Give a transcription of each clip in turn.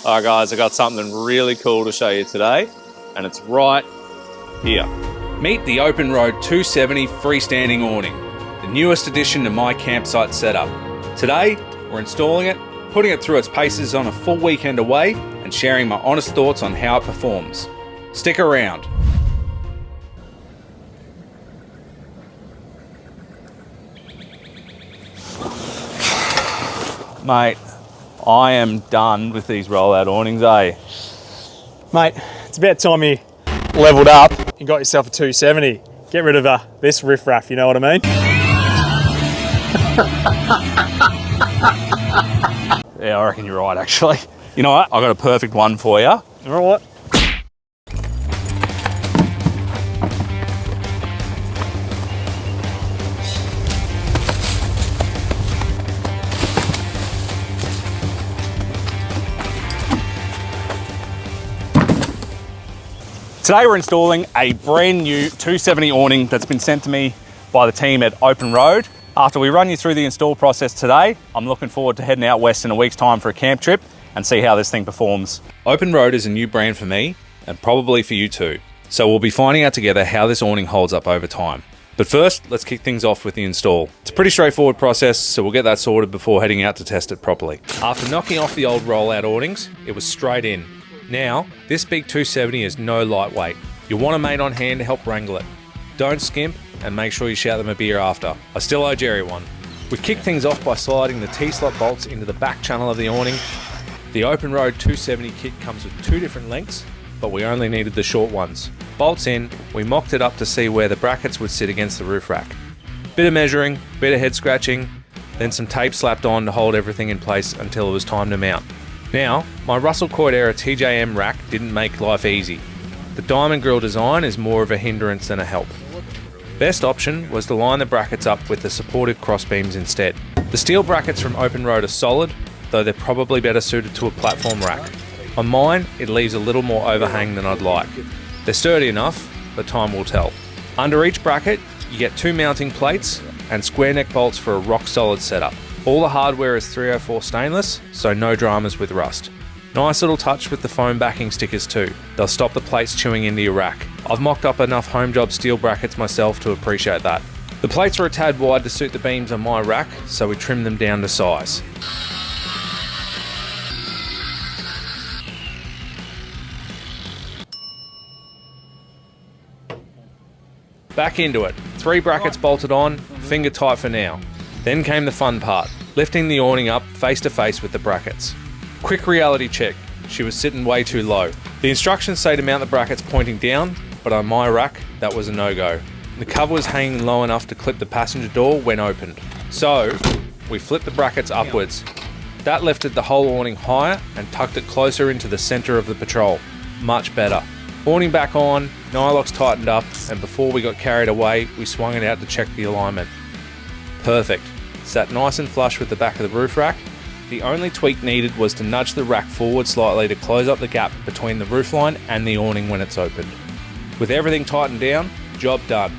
All right guys, I got something really cool to show you today, and it's right here. Meet the Openroad 270 Freestanding Awning, the newest addition to my campsite setup. Today, we're installing it, putting it through its paces on a full weekend away, and sharing my honest thoughts on how it performs. Stick around. Mate, I am done with these rollout awnings, eh? Mate, it's about time you leveled up and got yourself a 270. Get rid of this riffraff, you know what I mean? Yeah, I reckon you're right, actually. You know what? I've got a perfect one for you. All right. Today we're installing a brand new 270 awning that's been sent to me by the team at Openroad. After we run you through the install process today, I'm looking forward to heading out west in a week's time for a camp trip and see how this thing performs. Openroad is a new brand for me and probably for you too. So we'll be finding out together how this awning holds up over time. But first, let's kick things off with the install. It's a pretty straightforward process, so we'll get that sorted before heading out to test it properly. After knocking off the old rollout awnings, it was straight in. Now, this big 270 is no lightweight. You'll want a mate on hand to help wrangle it. Don't skimp, and make sure you shout them a beer after. I still owe Jerry one. We kick things off by sliding the T-slot bolts into the back channel of the awning. The Openroad 270 kit comes with two different lengths, but we only needed the short ones. Bolts in, we mocked it up to see where the brackets would sit against the roof rack. Bit of measuring, bit of head scratching, then some tape slapped on to hold everything in place until it was time to mount. Now, my Russell Court era TJM rack didn't make life easy. The diamond grille design is more of a hindrance than a help. Best option was to line the brackets up with the supportive crossbeams instead. The steel brackets from Openroad are solid, though they're probably better suited to a platform rack. On mine, it leaves a little more overhang than I'd like. They're sturdy enough, but time will tell. Under each bracket, you get two mounting plates and square neck bolts for a rock solid setup. All the hardware is 304 stainless, so no dramas with rust. Nice little touch with the foam backing stickers too. They'll stop the plates chewing into your rack. I've mocked up enough home job steel brackets myself to appreciate that. The plates are a tad wide to suit the beams on my rack, so we trimmed them down to size. Back into it. 3 brackets bolted on, finger tight for now. Then came the fun part, lifting the awning up face to face with the brackets. Quick reality check, she was sitting way too low. The instructions say to mount the brackets pointing down, but on my rack, that was a no-go. The cover was hanging low enough to clip the passenger door when opened. So, we flipped the brackets upwards. That lifted the whole awning higher and tucked it closer into the centre of the patrol. Much better. Awning back on, nylocks tightened up, and before we got carried away, we swung it out to check the alignment. Perfect. Sat nice and flush with the back of the roof rack. The only tweak needed was to nudge the rack forward slightly to close up the gap between the roofline and the awning when it's opened. With everything tightened down, job done.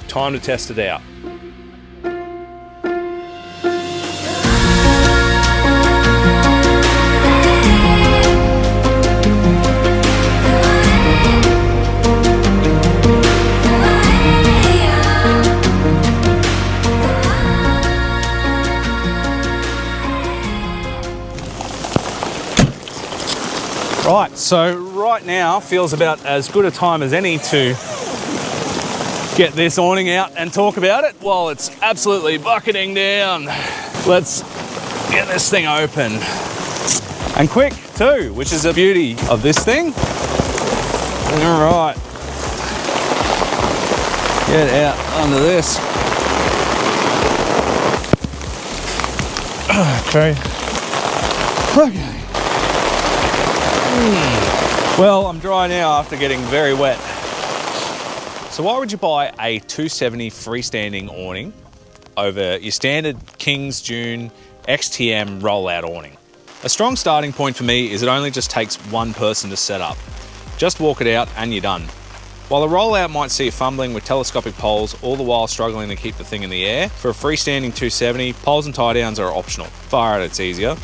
Time to test it out. Right, so right now feels about as good a time as any to get this awning out and talk about it while it's absolutely bucketing down. Let's get this thing open. And quick too, which is the beauty of this thing. All right, get out under this. Okay. Okay. Well, I'm dry now after getting very wet. So why would you buy a 270 freestanding awning over your standard King's Dune XTM rollout awning? A strong starting point for me is it only just takes one person to set up. Just walk it out and you're done. While the rollout might see you fumbling with telescopic poles, all the while struggling to keep the thing in the air, for a freestanding 270, poles and tie downs are optional. Fire out, it's easier.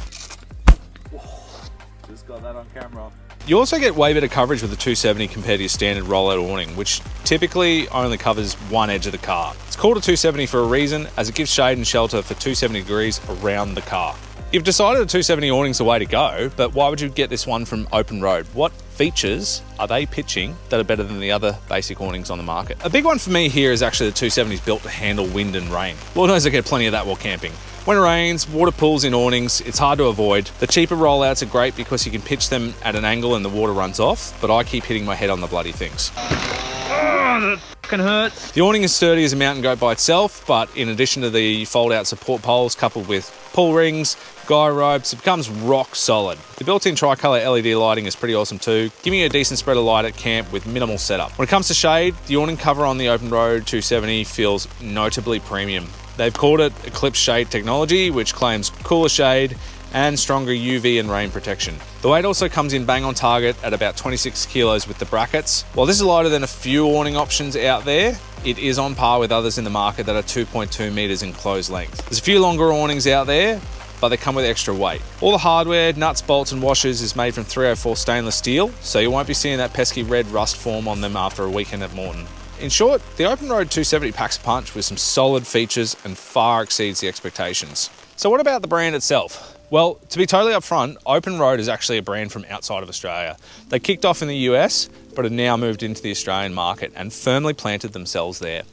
Just got that on camera. You also get way better coverage with the 270 compared to your standard rollout awning, which typically only covers one edge of the car. It's called a 270 for a reason, as it gives shade and shelter for 270 degrees around the car. You've decided the 270 awning's the way to go, but why would you get this one from Openroad? What features are they pitching that are better than the other basic awnings on the market? A big one for me here is actually the 270 is built to handle wind and rain. Lord knows I get plenty of that while camping. When it rains, water pools in awnings, it's hard to avoid. The cheaper rollouts are great because you can pitch them at an angle and the water runs off, but I keep hitting my head on the bloody things. Oh, that fucking hurts. The awning is sturdy as a mountain goat by itself, but in addition to the fold-out support poles coupled with pull rings, guy ropes, it becomes rock solid. The built-in tricolour LED lighting is pretty awesome too, giving you a decent spread of light at camp with minimal setup. When it comes to shade, the awning cover on the Openroad 270 feels notably premium. They've called it Eclipse Shade technology, which claims cooler shade and stronger UV and rain protection. The weight also comes in bang on target at about 26 kilos with the brackets. While this is lighter than a few awning options out there, it is on par with others in the market that are 2.2 meters in closed length. There's a few longer awnings out there, but they come with extra weight. All the hardware, nuts, bolts and washers is made from 304 stainless steel, so you won't be seeing that pesky red rust form on them after a weekend at Morton. In short, the Openroad 270 packs a punch with some solid features and far exceeds the expectations. So what about the brand itself? Well, to be totally upfront, Openroad is actually a brand from outside of Australia. They kicked off in the US, but have now moved into the Australian market and firmly planted themselves there.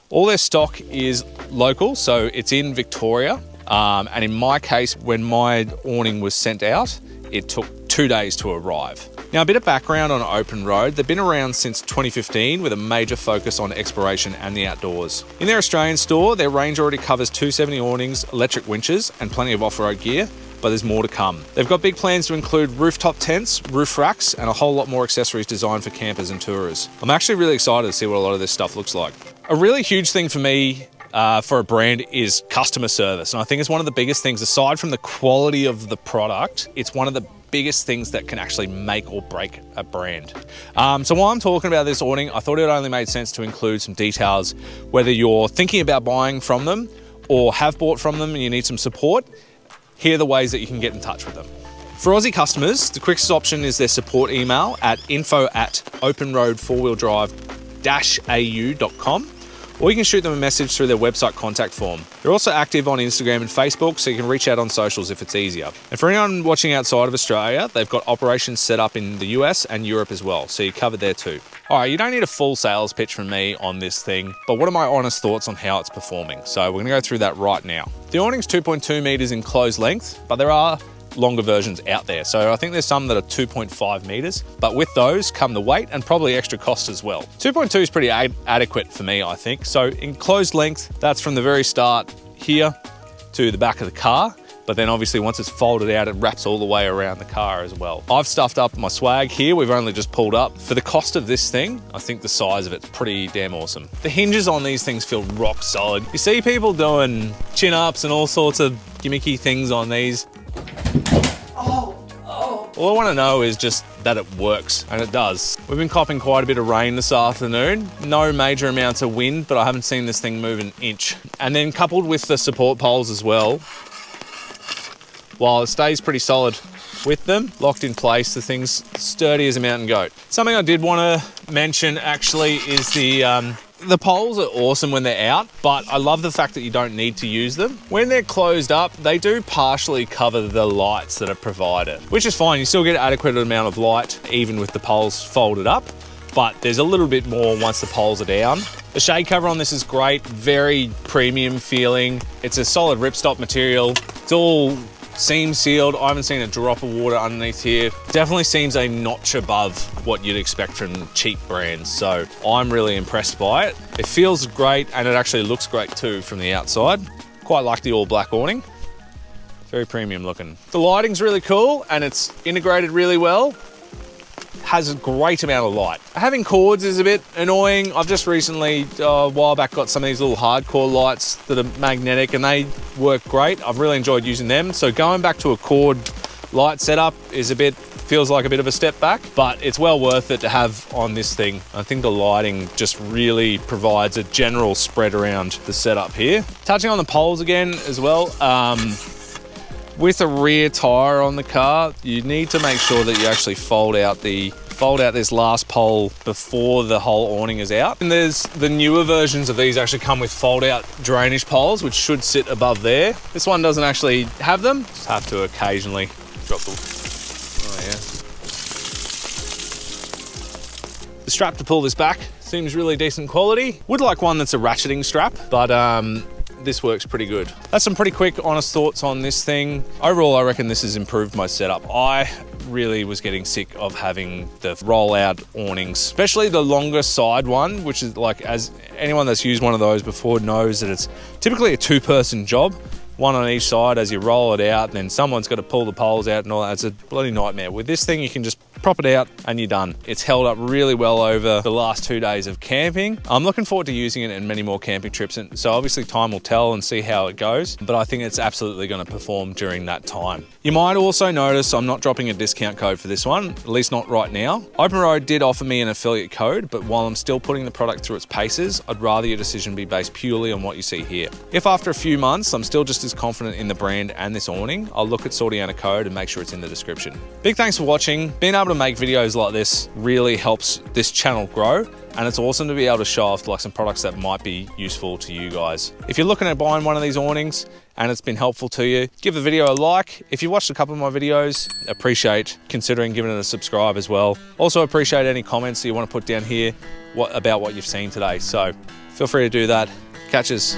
All their stock is local, so it's in Victoria. And in my case, when my awning was sent out, it took 2 days to arrive. Now, a bit of background on Openroad. They've been around since 2015 with a major focus on exploration and the outdoors. In their Australian store, their range already covers 270 awnings, electric winches, and plenty of off-road gear, but there's more to come. They've got big plans to include rooftop tents, roof racks, and a whole lot more accessories designed for campers and tourers. I'm actually really excited to see what a lot of this stuff looks like. A really huge thing for me for a brand is customer service. And I think it's one of the biggest things, aside from the quality of the product, it's one of the biggest things that can actually make or break a brand. So while I'm talking about this awning, I thought it only made sense to include some details, whether you're thinking about buying from them or have bought from them and you need some support, here are the ways that you can get in touch with them. For Aussie customers, the quickest option is their support email at info@openroad4wheeldrive-au.com. Or you can shoot them a message through their website contact form. They're also active on Instagram and Facebook, so you can reach out on socials if it's easier. And for anyone watching outside of Australia, they've got operations set up in the US and Europe as well, so you're covered there too. All right, you don't need a full sales pitch from me on this thing, but what are my honest thoughts on how it's performing? So we're gonna go through that right now. The awning's 2.2 meters in closed length, but there are longer versions out there. So I think there's some that are 2.5 meters, but with those come the weight and probably extra cost as well. 2.2 is pretty adequate for me, I think. So in closed length, that's from the very start here to the back of the car. But then obviously once it's folded out, it wraps all the way around the car as well. I've stuffed up my swag here. We've only just pulled up. For the cost of this thing, I think the size of it's pretty damn awesome. The hinges on these things feel rock solid. You see people doing chin-ups and all sorts of gimmicky things on these. All I want to know is just that it works, and it does. We've been copping quite a bit of rain this afternoon. No major amounts of wind, but I haven't seen this thing move an inch. And then coupled with the support poles as well, while it stays pretty solid with them, locked in place, the thing's sturdy as a mountain goat. Something I did want to mention actually is the poles are awesome when they're out, but I love the fact that you don't need to use them. When they're closed up, they do partially cover the lights that are provided, which is fine. You still get an adequate amount of light, even with the poles folded up, but there's a little bit more once the poles are down. The shade cover on this is great, very premium feeling. It's a solid ripstop material. It's all seam sealed. I haven't seen a drop of water underneath here. Definitely seems a notch above what you'd expect from cheap brands. So I'm really impressed by it. It feels great and it actually looks great too from the outside. Quite like the all black awning. Very premium looking. The lighting's really cool and it's integrated really well. Has a great amount of light. Having cords is a bit annoying. I've just recently, a while back, got some of these little hardcore lights that are magnetic and they work great. I've really enjoyed using them. So going back to a cord light setup is feels like a bit of a step back, but it's well worth it to have on this thing. I think the lighting just really provides a general spread around the setup here. Touching on the poles again as well. With a rear tire on the car, you need to make sure that you actually fold out this last pole before the whole awning is out. And there's the newer versions of these actually come with fold out drainage poles, which should sit above there. This one doesn't actually have them. Just have to occasionally drop them. Oh yeah. The strap to pull this back seems really decent quality. Would like one that's a ratcheting strap, but this works pretty good. That's some pretty quick, honest thoughts on this thing. Overall, I reckon this has improved my setup. I really was getting sick of having the roll-out awnings, especially the longer side one, which is like, as anyone that's used one of those before knows that it's typically a two-person job, one on each side as you roll it out, and then someone's got to pull the poles out and all that. It's a bloody nightmare. With this thing, you can just prop it out and you're done. It's held up really well over the last 2 days of camping. I'm looking forward to using it in many more camping trips, and so obviously time will tell and see how it goes, but I think it's absolutely going to perform during that time. You might also notice I'm not dropping a discount code for this one, at least not right now. Openroad did offer me an affiliate code, but while I'm still putting the product through its paces, I'd rather your decision be based purely on what you see here. If after a few months I'm still just as confident in the brand and this awning, I'll look at sorting out a code and make sure it's in the description. Big thanks for watching. Being able to make videos like this really helps this channel grow, and it's awesome to be able to show off like some products that might be useful to you guys. If you're looking at buying one of these awnings and it's been helpful to you, give the video a like. If you watched a couple of my videos, appreciate considering giving it a subscribe as well. Also appreciate any comments that you want to put down here about what you've seen today. So feel free to do that. Catches.